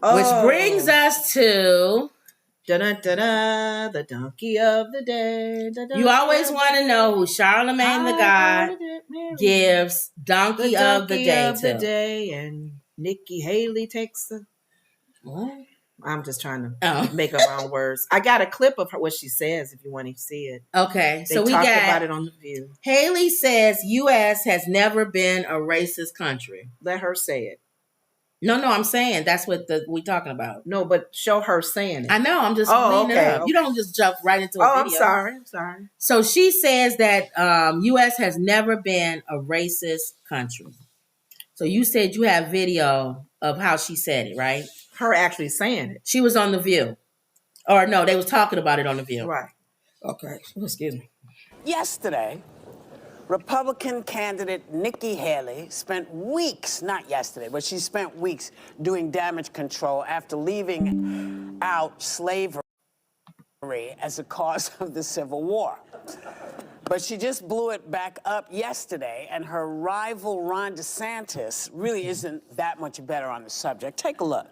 Which brings us to Da-da-da-da, the donkey of the day. You always want to know who Charlemagne the God gives donkey of the day to. And Nikki Haley takes the... What? I'm just trying to make up my own words. I got a clip of her, what she says if you want to see it. Okay, so we talked about it on The View. Haley says U.S. has never been a racist country. Let her say it. No, I'm saying that's what we're talking about. No, but show her saying it. I know, I'm just reading it up. Okay. You don't just jump right into a video. I'm sorry. So she says that U.S. has never been a racist country. So you said you have video of how she said it, right? Her actually saying it. She was on The View. Or no, they was talking about it on The View. Right. Okay. Excuse me. Yesterday, Republican candidate Nikki Haley spent weeks, not yesterday, but she spent weeks doing damage control after leaving out slavery as a cause of the Civil War. But she just blew it back up yesterday, and her rival Ron DeSantis really isn't that much better on the subject. Take a look.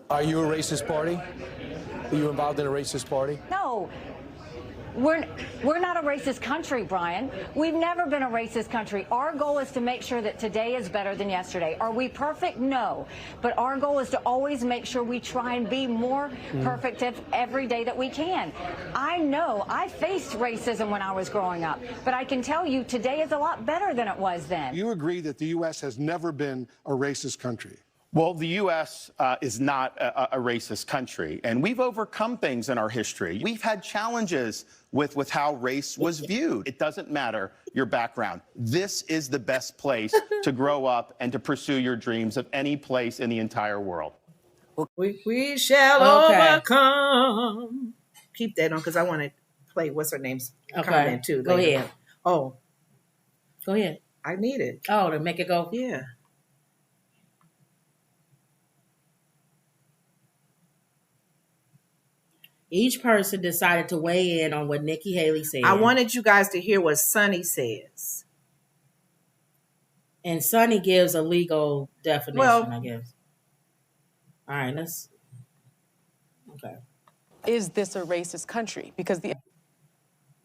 Are you a racist party? Are you involved in a racist party? No. We're not a racist country, Brian. We've never been a racist country. Our goal is to make sure that today is better than yesterday. Are we perfect? No. But our goal is to always make sure we try and be more perfect every day that we can. I know I faced racism when I was growing up, but I can tell you today is a lot better than it was then. You agree that the U.S. has never been a racist country? Well, the U.S. Is not a racist country, and we've overcome things in our history. We've had challenges with how race was viewed. It doesn't matter your background. This is the best place to grow up and to pursue your dreams of any place in the entire world. We shall overcome. Keep that on because I want to play what's her name's comment too. Go ahead. Oh. Go ahead. I need it. Oh, to make it go? Yeah. Each person decided to weigh in on what Nikki Haley said. I wanted you guys to hear what Sonny says. And Sonny gives a legal definition, I guess. All right, okay. Is this a racist country? Because we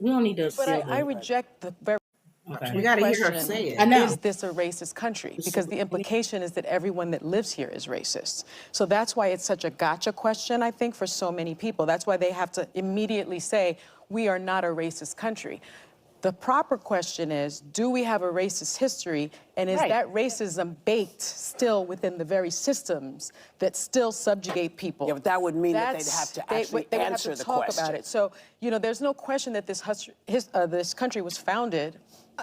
don't need to. But I reject the very. Okay. We got to hear her say it. I know. Is this a racist country? Because the implication is that everyone that lives here is racist. So that's why it's such a gotcha question, I think, for so many people. That's why they have to immediately say, we are not a racist country. The proper question is, do we have a racist history? And is that racism baked still within the very systems that still subjugate people? Yeah, but that would mean that they'd have to actually answer the question. About it. So, you know, there's no question that this country was founded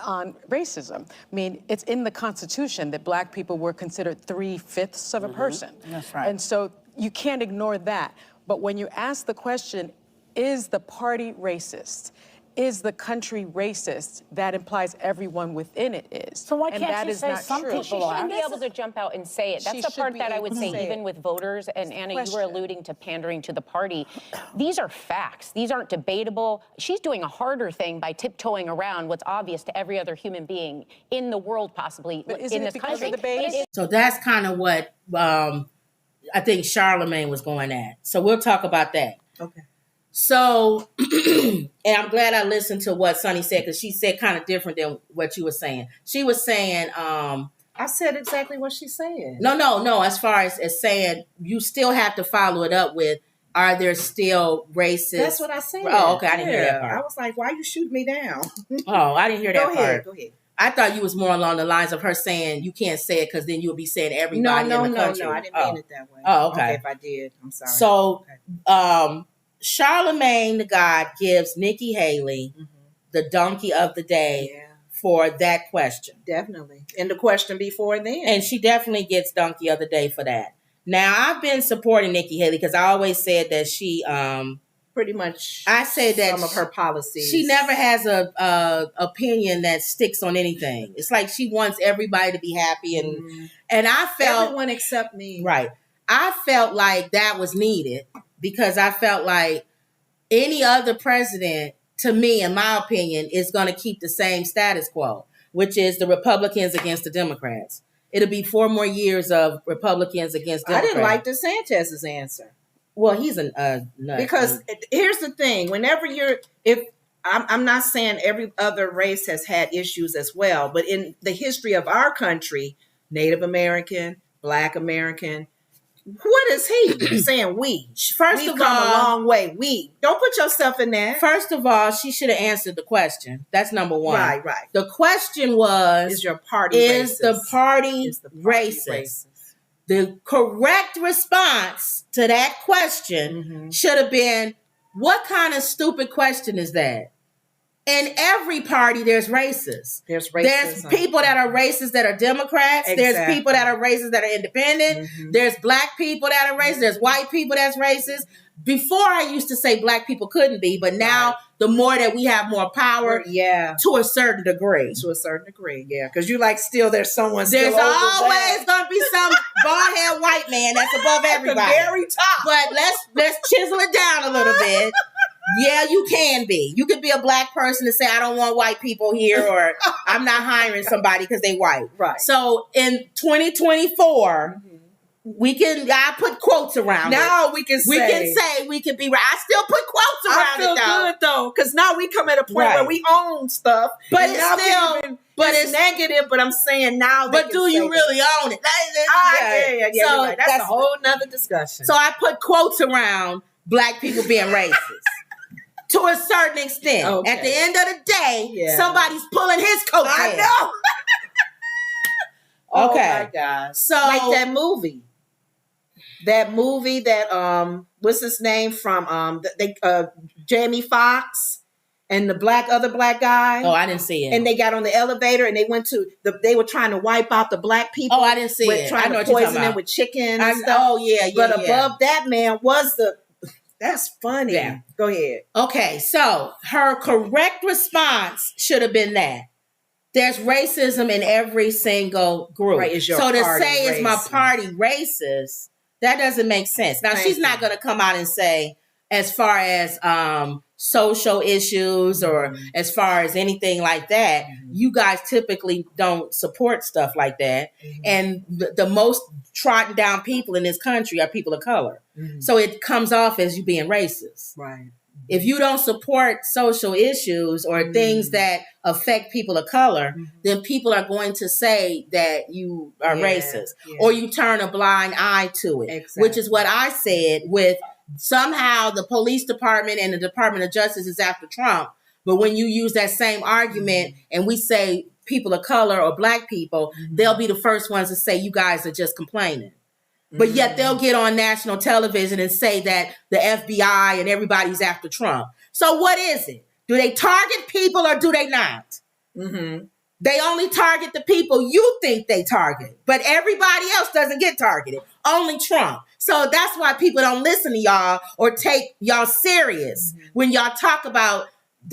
on racism. I mean, it's in the Constitution that Black people were considered 3/5 of a person. That's right. And so you can't ignore that. But when you ask the question, is the party racist? Is the country racist? That implies everyone within it is. So why can't she say some people are? She shouldn't be able to jump out and say it. That's the part that I would say, even with voters, and Anna, you were alluding to pandering to the party. These are facts. These aren't debatable. She's doing a harder thing by tiptoeing around what's obvious to every other human being in the world, possibly in this country. So that's kind of what I think Charlemagne was going at. So we'll talk about that. Okay. So, and I'm glad I listened to what Sonny said, because she said kind of different than what you were saying. She was saying, I said exactly what she's saying. No. As far as saying, you still have to follow it up with, are there still racist? That's what I said. Oh, okay. I didn't hear that part. I was like, why you shooting me down? Oh, I didn't hear that part. Go ahead. I thought you was more along the lines of her saying you can't say it because then you'll be saying everybody in the country. No, I didn't mean it that way. Oh, okay. If I did, I'm sorry. So, Charlemagne the God gives Nikki Haley the donkey of the day for that question. Definitely. And the question before then. And she definitely gets donkey of the day for that. Now, I've been supporting Nikki Haley because I always said that she... pretty much. I say that some of her policies. She never has a opinion that sticks on anything. It's like she wants everybody to be happy. And I felt... Everyone except me. Right. I felt like that was needed. Because I felt like any other president, to me, in my opinion, is going to keep the same status quo, which is the Republicans against the Democrats. it'll be 4 more years of Republicans against Democrats. I didn't like DeSantis's answer. Well, he's a nut. Because here's the thing: whenever I'm not saying every other race has had issues as well, but in the history of our country, Native American, Black American, what is he saying? We We've come a long way. We don't put yourself in that. First of all, she should have answered the question. That's number one. Right. The question was: Is your party is racist? the party racist? The correct response to that question should have been, what kind of stupid question is that? In every party, there's racists. There's racism. There's people that are racist that are Democrats. Exactly. There's people that are racist that are independent. There's black people that are racist. There's white people that's racist. Before, I used to say black people couldn't be, but now the more that we have more power, to a certain degree. To a certain degree, yeah. Because you still there's someone. There's always going to be some bald-head white man that's above everybody. At the very top. But let's chisel it down a little bit. Yeah, you can be. You could be a black person and say, I don't want white people here, or I'm not hiring somebody because they white. Right. So in 2024, I put quotes around it. We can say we can be right. I still put quotes around it though. I feel good though, because now we come at a point where we own stuff. But it's still, it's negative, but I'm saying now. But do you really own it? Yeah. So right. That's a whole nother discussion. So I put quotes around black people being racist. To a certain extent. Okay. At the end of the day, somebody's pulling his coattails. I know. Okay. Oh my God. So like that movie that what's his name from Jamie Foxx and the other black guy. Oh, I didn't see it. And they got on the elevator and they went to they were trying to wipe out the black people. Oh, I didn't see it. Trying to poison them with chicken and stuff. Oh yeah. But above that man was that's funny. Yeah. Go ahead. Okay, so her correct response should have been that. There's racism in every single group. Right, is your so to party say, racist? is my party racist, that doesn't make sense. Now, she's not going to come out and say, as far as social issues or as far as anything like that, you guys typically don't support stuff like that. And the most trodden down people in this country are people of color. So it comes off as you being racist. Right. If you don't support social issues or things that affect people of color, then people are going to say that you are racist or you turn a blind eye to it, which is what I said with somehow the police department and the Department of Justice is after Trump. But when you use that same argument and we say people of color or black people, they'll be the first ones to say you guys are just complaining. But yet they'll get on national television and say that the FBI and everybody's after Trump. So what is it? Do they target people or do they not? They only target the people you think they target. But everybody else doesn't get targeted. Only Trump. So that's why people don't listen to y'all or take y'all serious when y'all talk about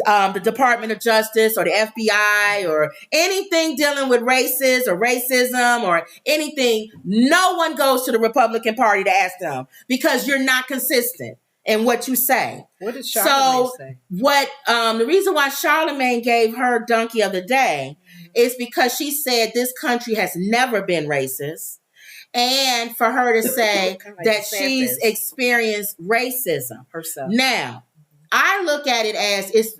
the Department of Justice or the FBI or anything dealing with races or racism or anything. No one goes to the Republican Party to ask them because you're not consistent in what you say. What did Charlamagne say? The reason why Charlamagne gave her donkey of the day is because she said this country has never been racist. And for her to say that she's experienced racism herself. Now, I look at it as it's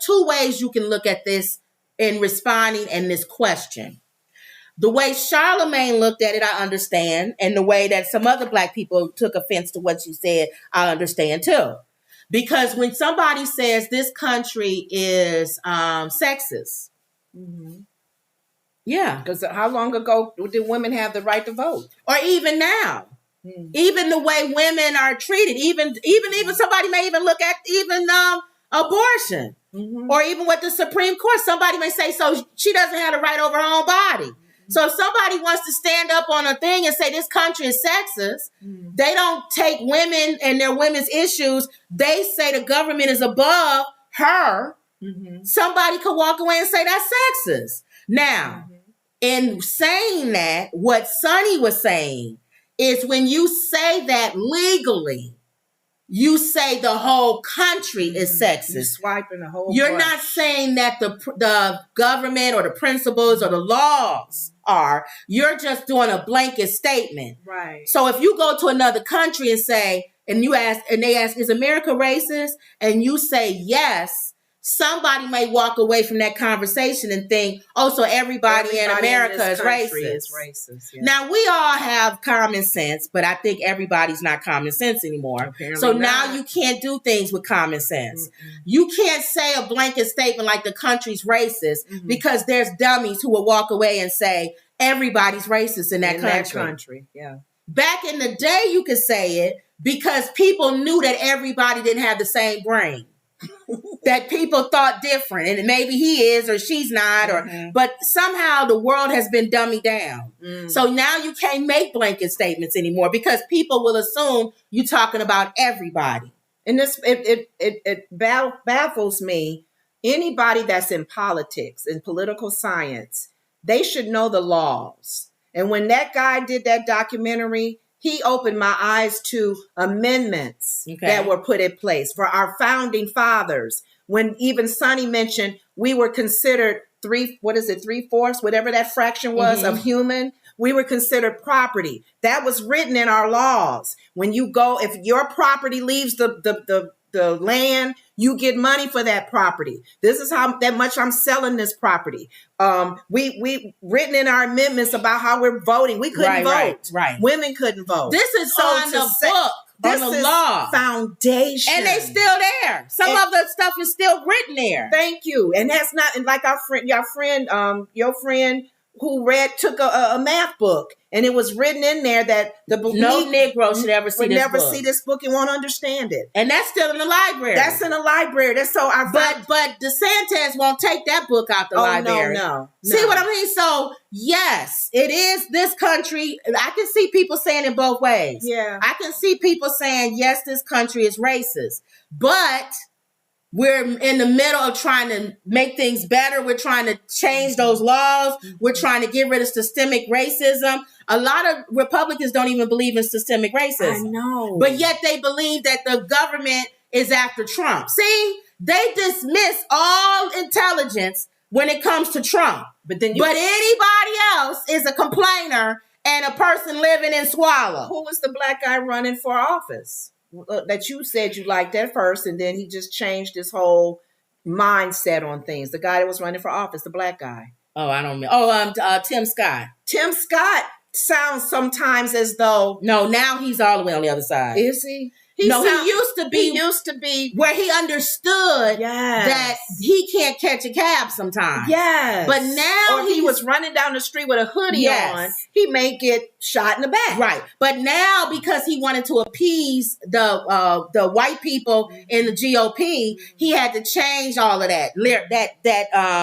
two ways you can look at this in responding in this question. The way Charlamagne looked at it, I understand. And the way that some other black people took offense to what she said, I understand too. Because when somebody says this country is sexist, yeah. Because how long ago did women have the right to vote? Or even now. Even the way women are treated, even somebody may even look at even abortion or even what the Supreme Court, somebody may say, so she doesn't have the right over her own body. So if somebody wants to stand up on a thing and say this country is sexist, they don't take women and their women's issues. They say the government is above her. Somebody could walk away and say that's sexist. Now, in saying that, what Sonny was saying is when you say that legally, you say the whole country is sexist. You're swiping the whole You're brush. not saying that the government or the principles or the laws are. You're just doing a blanket statement. Right. So if you go to another country and say, and they ask, is America racist? And you say yes, somebody may walk away from that conversation and think, oh, so everybody in America is racist. Yeah. Now, we all have common sense, but I think everybody's not common sense anymore. Apparently so not. now you can't do things with common sense. You can't say a blanket statement like the country's racist because there's dummies who will walk away and say everybody's racist in that country. Yeah. Back in the day, you could say it because people knew that everybody didn't have the same brain. That people thought different, and maybe he is or she's not, but somehow the world has been dummied down. So now you can't make blanket statements anymore because people will assume you're talking about everybody. And this it baffles me. Anybody that's in politics, in political science, they should know the laws. And when that guy did that documentary, he opened my eyes to amendments that were put in place for our founding fathers. When even Sonny mentioned we were considered 3/4, whatever that fraction was of human, we were considered property. That was written in our laws. When you go, if your property leaves the land, you get money for that property. This is how that much I'm selling this property. We written in our amendments about how we're voting. We couldn't vote. Right. Women couldn't vote. This is on the book, this on the is law. Foundation. And they still there. Some of the stuff is still written there. Thank you. And that's not, and like your friend who took a math book, and it was written in there that no Negro should ever see this book. see this book and won't understand it. And that's still in the library. That's in the library. That's so But DeSantis won't take that book out the library. No. See what I mean? So yes, it is this country. I can see people saying it both ways. Yeah. I can see people saying, yes, this country is racist. But we're in the middle of trying to make things better. We're trying to change those laws. We're trying to get rid of systemic racism. A lot of Republicans don't even believe in systemic racism. I know. But yet they believe that the government is after Trump. See, they dismiss all intelligence when it comes to Trump. But anybody else is a complainer and a person living in squalor. Who was the black guy running for office? That you said you liked at first, and then he just changed his whole mindset on things. The guy that was running for office, the black guy. Oh, I don't know. Tim Scott. Tim Scott sounds sometimes as though... No, now he's all the way on the other side. Is he? He used to be where he understood that he can't catch a cab sometimes. Yes. But now he was running down the street with a hoodie on, he may get shot in the back. Right. But now, because he wanted to appease the white people in the GOP, he had to change all of that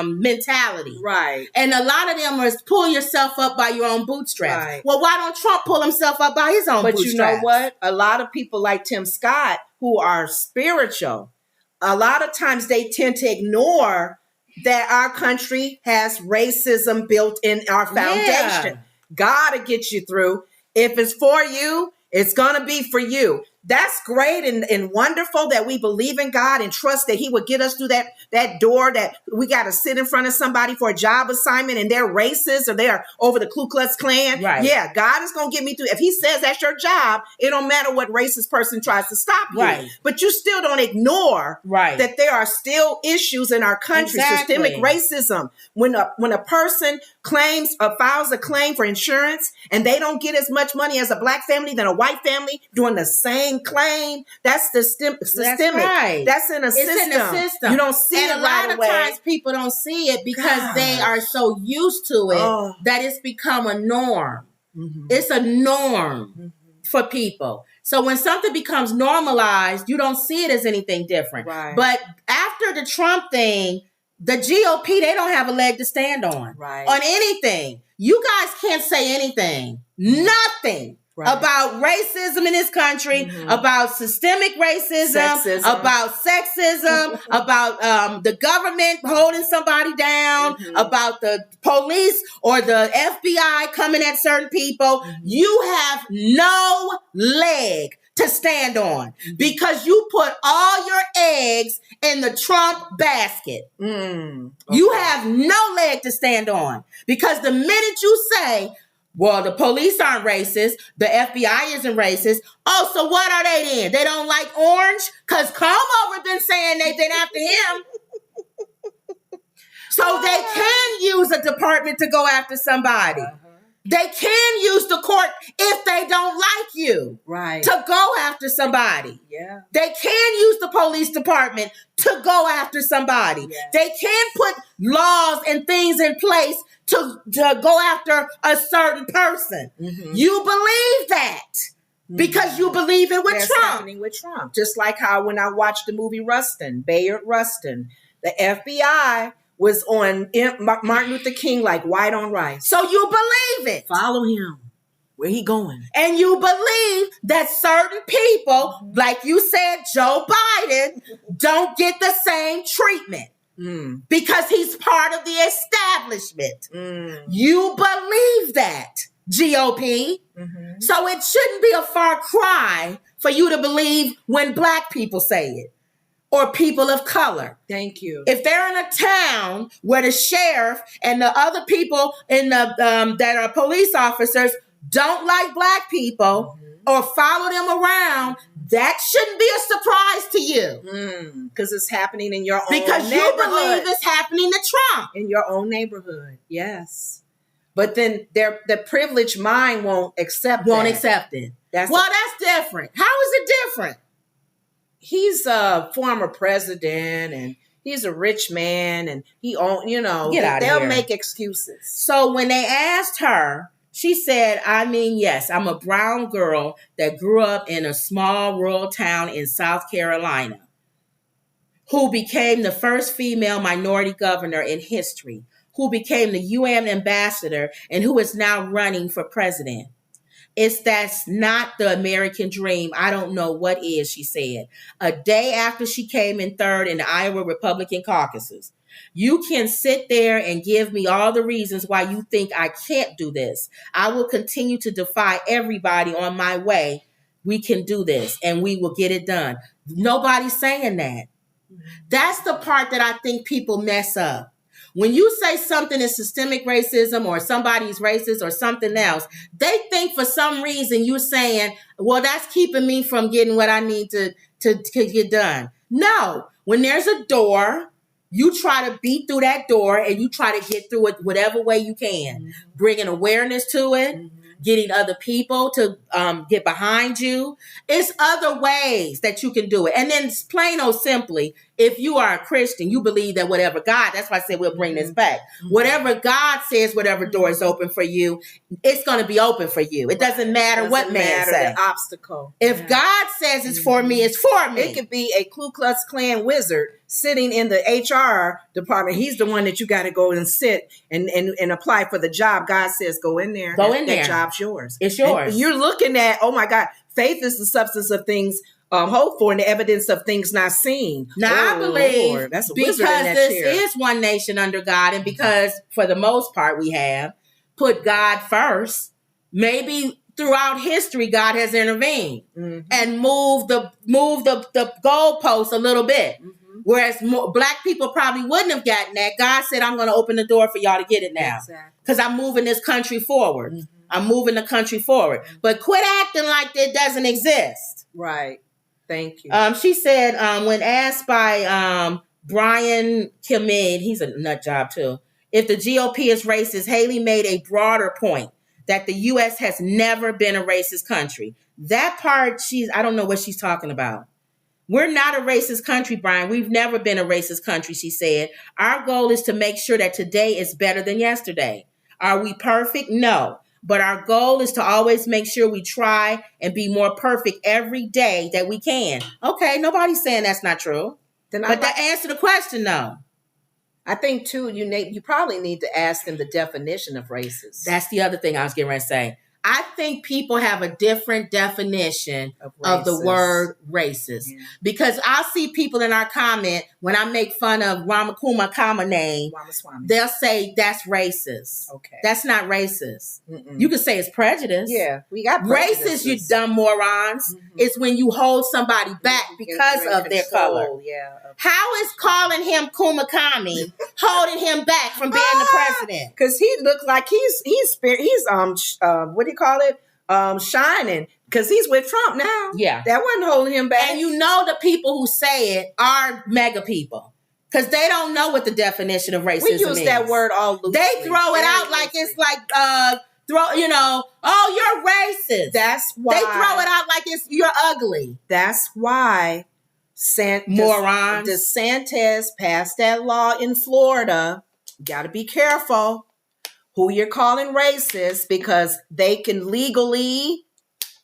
mentality. Right. And a lot of them was pull yourself up by your own bootstraps. Right. Well, why don't Trump pull himself up by his own bootstraps? But you know what? A lot of people like Tim Scott who are spiritual, a lot of times they tend to ignore that our country has racism built in our foundation. Yeah. Gotta get you through. If it's for you, it's gonna be for you. That's great and wonderful that we believe in God and trust that he would get us through that door, that we got to sit in front of somebody for a job assignment and they're racist or they're over the Ku Klux Klan. Right. Yeah, God is going to get me through. If he says that's your job, it don't matter what racist person tries to stop you. Right. But you still don't ignore that there are still issues in our country, systemic racism. When a person files a claim for insurance and they don't get as much money as a black family than a white family doing the same claim, that's systemic. That's right. That's in a system. It's in the system. You don't see it right away. And a lot of times people don't see it because they are so used to it that it's become a norm. Mm-hmm. It's a norm for people. So when something becomes normalized, you don't see it as anything different. Right. But after the Trump thing, the GOP, they don't have a leg to stand on. Right. On anything. You guys can't say anything. Nothing. Right. About racism in this country, about systemic racism, about sexism, about the government holding somebody down, about the police or the FBI coming at certain people. You have no leg to stand on because you put all your eggs in the Trump basket. Okay. You have no leg to stand on because the minute you say, well, the police aren't racist, the FBI isn't racist. Oh, so what are they then? They don't like orange? Because Cuomo been saying they've been after him. So they can use a department to go after somebody. They can use the court if they don't like you to go after somebody. Yeah. They can use the police department to go after somebody. Yes. They can put laws and things in place to go after a certain person. You believe that because you believe it with That's Trump. happening with Trump. Just like how when I watched the movie Rustin, Bayard Rustin, the FBI was on Martin Luther King like white on rice. So you believe it. Follow him. Where he going? And you believe that certain people, like you said, Joe Biden, don't get the same treatment because he's part of the establishment. You believe that, GOP. So it shouldn't be a far cry for you to believe when Black people say it. Or people of color. Thank you. If they're in a town where the sheriff and the other people in the that are police officers don't like Black people or follow them around, that shouldn't be a surprise to you. Because it's happening in your own because neighborhood. You believe it's happening to Trump. In your own neighborhood, yes. But then the privileged mind won't accept it. That's different. How is it different? He's a former president and he's a rich man and he they'll make excuses. So when they asked her, she said, yes, I'm a brown girl that grew up in a small rural town in South Carolina who became the first female minority governor in history, who became the UN ambassador and who is now running for president. That's not the American dream. I don't know what is, she said. A day after she came in third in the Iowa Republican caucuses. You can sit there and give me all the reasons why you think I can't do this. I will continue to defy everybody on my way. We can do this and we will get it done. Nobody's saying that. That's the part that I think people mess up. When you say something is systemic racism or somebody's racist or something else, they think for some reason you're saying, well, that's keeping me from getting what I need to get done. No, when there's a door, you try to beat through that door and you try to get through it whatever way you can, bringing awareness to it, getting other people to get behind you. It's other ways that you can do it. And then plain old simply, if you are a Christian, you believe that whatever God, that's why I said we'll bring this back. Whatever God says, whatever door is open for you, it's going to be open for you. It doesn't matter what man says. The obstacle. If God says it's for me, it's for me. It could be a Ku Klux Klan wizard sitting in the HR department. He's the one that you got to go and sit and apply for the job. God says, go in there. Go in there. That job's yours. It's yours. And you're looking at, oh my God, faith is the substance of things hoped for and the evidence of things not seen. Now, I believe Lord, that's a because wizard in that this chair. is one nation under God, and because for the most part we have put God first, maybe throughout history God has intervened and moved the goalposts a little bit. Whereas Black people probably wouldn't have gotten that. God said, I'm going to open the door for y'all to get it now. Because I'm moving this country forward. I'm moving the country forward. But quit acting like it doesn't exist. Right. Thank you. She said, when asked by Brian Kimid, he's a nut job too, if the GOP is racist, Haley made a broader point that the U.S. has never been a racist country. That part, I don't know what she's talking about. We're not a racist country, Brian. We've never been a racist country, she said. Our goal is to make sure that today is better than yesterday. Are we perfect? No. But our goal is to always make sure we try and be more perfect every day that we can. Okay, nobody's saying that's not true. But to answer the question, though. I think, too, you probably need to ask them the definition of racist. That's the other thing I was getting ready to say. I think people have a different definition of the word racist. Yeah. Because I'll see people in our comment, when I make fun of Ramakuma Kama name, they'll say that's racist. Okay. That's not racist. You could say it's prejudice. Yeah, we got racist, you dumb morons. is when you hold somebody back because of their color. Yeah. How is calling him Kumakami holding him back from being the president? Because he looks like he's what do you call it? Shining. Because he's with Trump now. Yeah. That wasn't holding him back. And you know the people who say it are mega people. Because they don't know what the definition of racism is. We use that word all loosely. They throw it out like it's like, you're racist. That's why. They throw it out like you're ugly. That's why morons. DeSantis passed that law in Florida. You got to be careful who you're calling racist because they can legally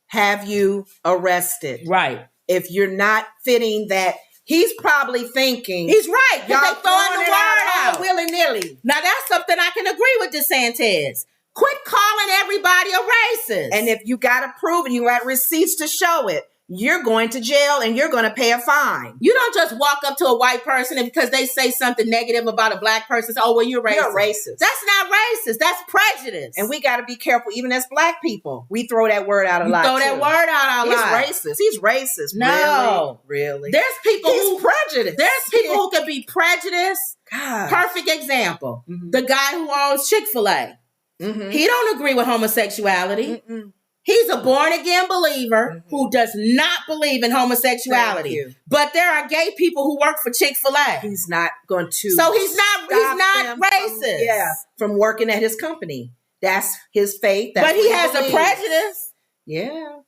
have you arrested. Right. If you're not fitting that, he's probably thinking. He's right. Y'all Y'all throwing the word out willy-nilly. Now that's something I can agree with DeSantis. Quit calling everybody a racist. And if you got to prove and you got receipts to show it, you're going to jail and you're going to pay a fine. You don't just walk up to a white person and because they say something negative about a black person, say, oh, well, you're racist. You're racist. That's not racist. That's prejudice. And we got to be careful, even as black people. We throw that word out a lot. Throw that word out a lot. He's racist. He's racist. No. Really? There's people He's prejudiced. There's people who can be prejudiced. God. Perfect example. Mm-hmm. The guy who owns Chick-fil-A. Mm-hmm. He don't agree with homosexuality. Mm-mm. He's a born-again believer who does not believe in homosexuality. But there are gay people who work for Chick-fil-A. He's not going to. So he's not racist. From working at his company. That's his faith. That's but he has a prejudice. Yeah.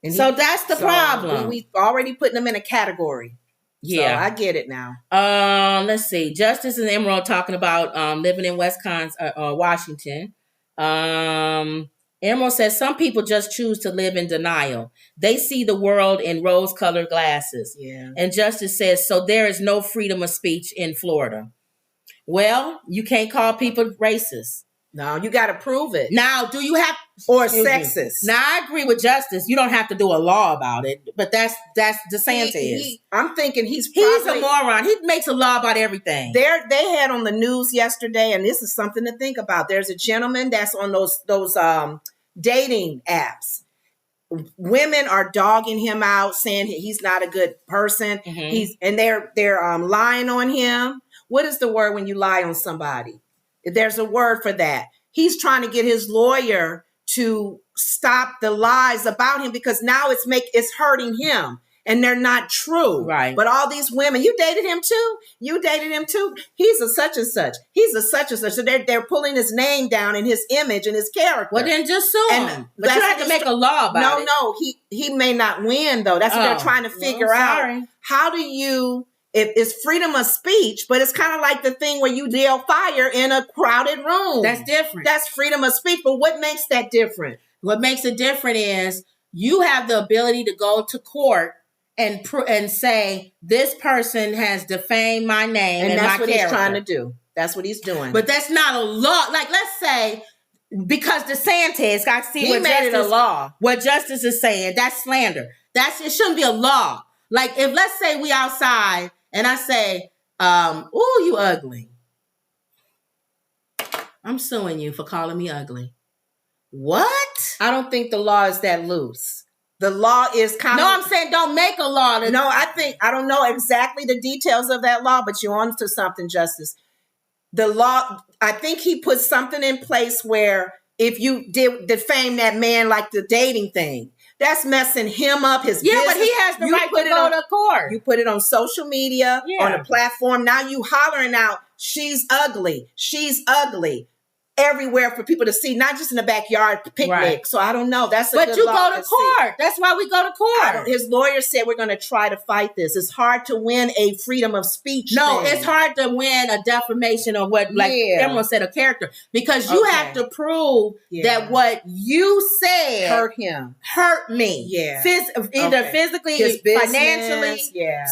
And so that's the problem. We've already put them in a category. Yeah. So I get it now. Let's see. Justice and Emerald talking about living in Washington. Emerald says some people just choose to live in denial. They see the world in rose-colored glasses. Yeah. And Justice says, so there is no freedom of speech in Florida. Well, you can't call people racist. No, you got to prove it. Now, do you have... Or sexist. Now, I agree with Justice. You don't have to do a law about it. But that's DeSantis. I'm thinking he's a moron. He makes a law about everything. They had on the news yesterday, and this is something to think about. There's a gentleman that's on those dating apps. Women are dogging him out, saying he's not a good person. Mm-hmm. They're lying on him. What is the word when you lie on somebody? There's a word for that. He's trying to get his lawyer to stop the lies about him because now it's hurting him and they're not true. Right. But all these women, you dated him too? You dated him too? He's a such and such. He's a such and such. So they're pulling his name down and his image and his character. Well, then just sue him. But you have to make a law about it. No, he may not win though. That's what they're trying to figure out. How do you... It's freedom of speech, but it's kind of like the thing where you yell fire in a crowded room. That's different. That's freedom of speech. But what makes that different? What makes it different is you have the ability to go to court and say, this person has defamed my name and that's my what character. He's trying to do. That's what he's doing. But that's not a law. Like, let's say, because DeSantis, I see he made it a law. What Justice is saying, that's slander. It shouldn't be a law. Like, if let's say we outside and I say, ooh, you ugly. I'm suing you for calling me ugly. What? I don't think the law is that loose. The law is kind of... No, I'm saying don't make a law. No, I don't know exactly the details of that law, but you're on to something, Justice. The law, I think he put something in place where if you defame that man, like the dating thing, that's messing him up, his business. But he has the right to go to court. You put it on social media, on a platform. Now you hollering out, she's ugly. She's ugly. Everywhere for people to see, not just in the backyard picnic. Right. So I don't know. That's a but good you law go to court. That's why we go to court. His lawyer said we're going to try to fight this. It's hard to win a freedom of speech. No, thing. It's hard to win a defamation or what, like everyone said, a character, because you have to prove that what you said hurt him, hurt me. Yeah, either physically, financially,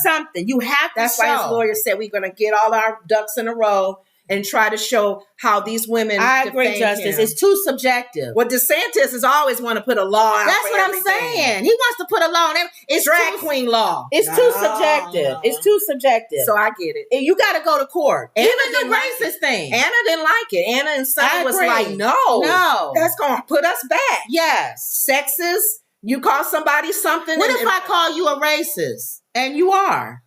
something. You have to. That's why his lawyer said we're going to get all our ducks in a row and try to show how these women. I agree, Justice. It's too subjective. Well, DeSantis is always want to put a law out. That's what I'm saying. He wants to put a law on it. It's drag queen law. It's too subjective. It's too subjective. So I get it. And you got to go to court. Even the racist thing. Anna didn't like it. Anna and Sonny was like, no, that's going to put us back. Yes. Sexist. You call somebody something. What if I call you a racist and you are?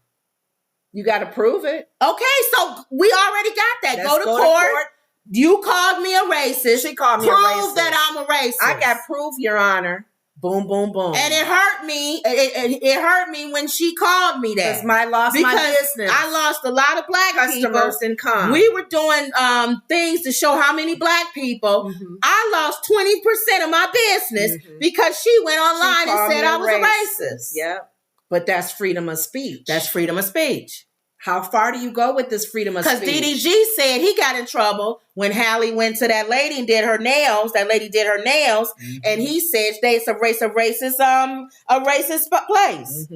You got to prove it. Okay, so we already got that. Go to court. You called me a racist. She called me a racist. Prove that I'm a racist. I got proof, Your Honor. Boom, boom, boom. And it hurt me. It hurt me when she called me that. Because my business. I lost a lot of black customers people. and come. We were doing things to show how many black people. Mm-hmm. I lost 20% of my business because she went online and said I was a racist. Yep. But that's freedom of speech. That's freedom of speech. How far do you go with this freedom of speech? Because DDG said he got in trouble when Hallie went to that lady and did her nails. That lady did her nails, and he said it's a racist place.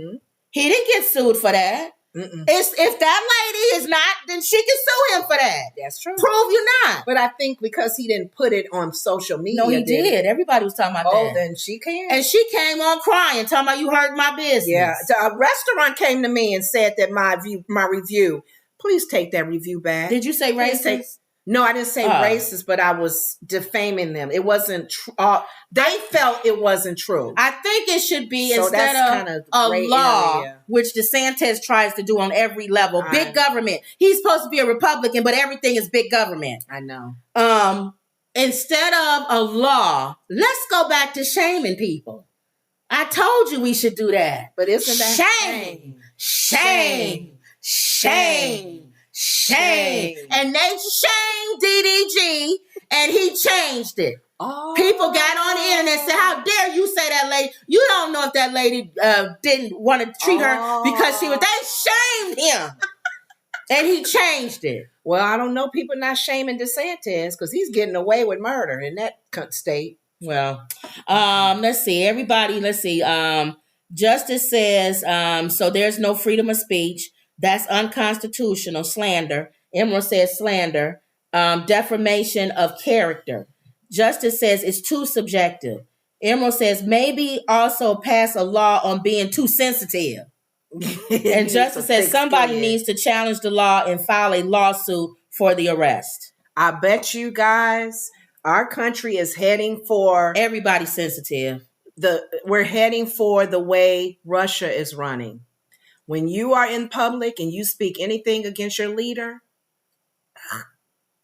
He didn't get sued for that. If that lady is not, then she can sue him for that. That's true. Prove you're not. But I think because he didn't put it on social media. No, he did. Everybody was talking about that. Oh, then she can. And she came on crying, talking about you hurt my business. Yeah. A restaurant came to me and said that my review, please take that review back. Did you say racist? No, I didn't say racist, but I was defaming them. It wasn't true. They felt it wasn't true. I think it should be instead of a law, which DeSantis tries to do on every level. Big government. He's supposed to be a Republican, but everything is big government. I know. Instead of a law, let's go back to shaming people. I told you we should do that. But isn't that shame? And they shamed DDG, and he changed it. People got on the internet and said, how dare you say that lady? You don't know if that lady didn't want to treat her because they shamed him. And he changed it. Well, I don't know. People not shaming DeSantis because he's getting away with murder in that state. Well, let's see. Everybody, let's see. Justice says, so there's no freedom of speech. That's unconstitutional. Slander. Emerald says slander. Defamation of character. Justice says it's too subjective. Emerald says maybe also pass a law on being too sensitive. And Justice says somebody needs to challenge the law and file a lawsuit for the arrest. I bet you guys, our country is heading for... Everybody's sensitive. We're heading for the way Russia is running. When you are in public and you speak anything against your leader,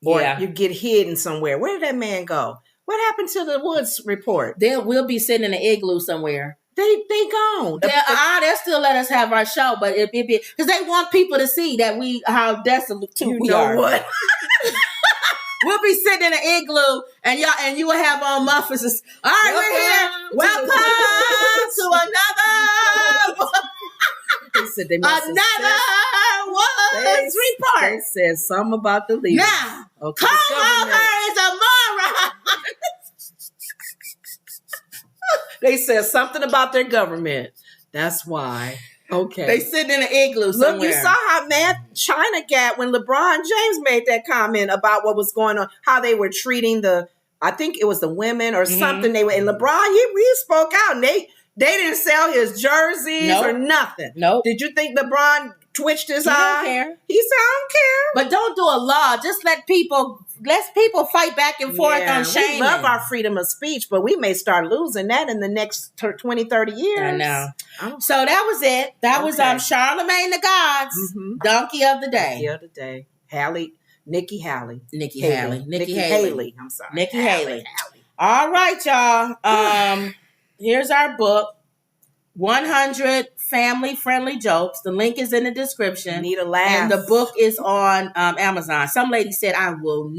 or you get hidden somewhere. Where did that man go? What happened to the Woods report? We'll be sitting in an igloo somewhere. They gone. They'll still let us have our show, but it because they want people to see that how desolate we are. You know what? We'll be sitting in an igloo, and you will have on muffins. All right, we're here. Welcome to another. They said they must another Woods report. They said something about the leader. Now, co-worker is a moron. They said something about their government. That's why. Okay. They sitting in an igloo somewhere. Look, you saw how mad China got when LeBron James made that comment about what was going on, how they were treating I think it was the women or something. They were, and LeBron, he spoke out, and they didn't sell his jerseys or nothing. Nope. Did you think LeBron twitched his eye? Don't care. He said, I don't care. But don't do a law. Just let people fight back and forth on shaming. We love our freedom of speech, but we may start losing that in the next 20, 30 years. I know. So that was it. That was Charlemagne the God's Donkey of the Day. Donkey of the Day. Nikki Haley. Nikki Haley. I'm sorry. Nikki Haley. All right, y'all. Here's our book, 100 family-friendly jokes. The link is in the description. Need a laugh. And the book is on Amazon. Some lady said, I will